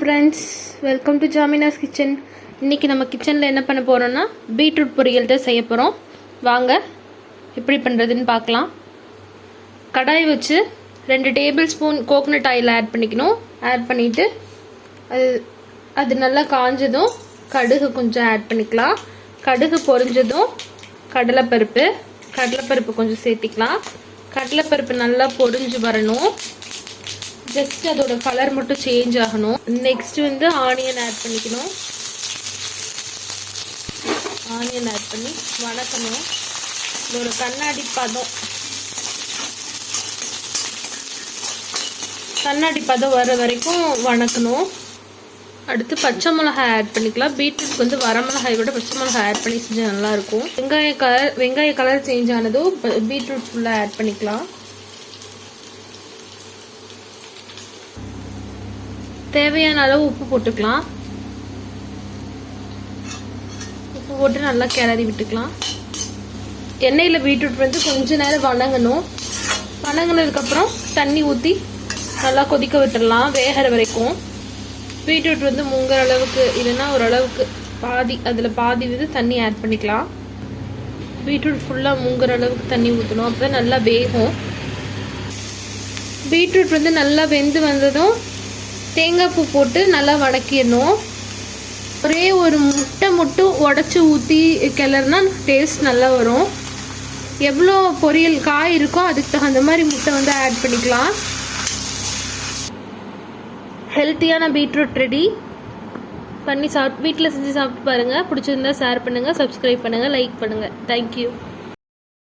Friends, welcome to Jaminas kitchen. இன்றைக்கி நம்ம கிச்சனில் என்ன பண்ண போகிறோன்னா பீட்ரூட் பொரியல் தான் செய்ய போகிறோம். வாங்க எப்படி பண்ணுறதுன்னு பார்க்கலாம். கடாய் வச்சு 2 tablespoon coconut oil add பண்ணிக்கணும். ஆட் பண்ணிவிட்டு அது நல்லா காஞ்சதும் கடுகு கொஞ்சம் ஆட் பண்ணிக்கலாம். கடுகு பொரிஞ்சதும் கடலைப்பருப்பு கொஞ்சம் சேர்த்திக்கலாம். கடலைப்பருப்பு நல்லா பொரிஞ்சு வரணும். ஜஸ்ட் அதோட கலர் மட்டும் சேஞ்ச் ஆகணும். நெக்ஸ்ட் வந்து ஆனியன் ஆட் பண்ணிக்கணும். ஆனியன் ஆட் பண்ணி வதக்கணும். இதோட கண்ணாடி பதம் வர வரைக்கும் வதக்கணும். அடுத்து பச்சை மிளகாய் ஆட் பண்ணிக்கலாம். பீட்ரூட்க்கு வந்து வரமிளகாய் விட பச்சை மிளகாய் ஆட் பண்ணி செஞ்சால் நல்லாயிருக்கும். வெங்காய கலர் சேஞ்ச் ஆனதும் பீட்ரூட் ஃபுல்லாக ஆட் பண்ணிக்கலாம். தேவையான அளவு உப்பு போட்டுக்கலாம். உப்பு போட்டு நல்லா கிளறி விட்டுக்கலாம். எண்ணெயில் பீட்ரூட் வந்து கொஞ்ச நேரம் வதங்கினதுக்கப்புறம் தண்ணி ஊற்றி நல்லா கொதிக்க விட்டுடலாம் வேகிற வரைக்கும். பீட்ரூட் வந்து முங்குற அளவுக்கு இல்லைன்னா ஓரளவுக்கு பாதி வந்து தண்ணி ஆட் பண்ணிக்கலாம். பீட்ரூட் ஃபுல்லாக முங்குற அளவுக்கு தண்ணி ஊற்றணும். அப்போ தான் நல்லா வேகும். பீட்ரூட் வந்து நல்லா வெந்து வந்ததும் தேங்காய் பூ போட்டு நல்லா வதக்கிடணும். ஒரே ஒரு முட்டை மட்டும் உடச்சி ஊற்றி கிளறுனா டேஸ்ட் நல்லா வரும். எவ்வளோ பொரியல் காய் இருக்கோ அதுக்கு தகுந்த மாதிரி முட்டை வந்து ஆட் பண்ணிக்கலாம். ஹெல்த்தியான பீட்ரூட் ரெடி பண்ணி வீட்டில் செஞ்சு சாப்பிட்டு பாருங்கள். பிடிச்சிருந்தா ஷேர் பண்ணுங்கள், சப்ஸ்கிரைப் பண்ணுங்கள், லைக் பண்ணுங்கள். தேங்க்யூ.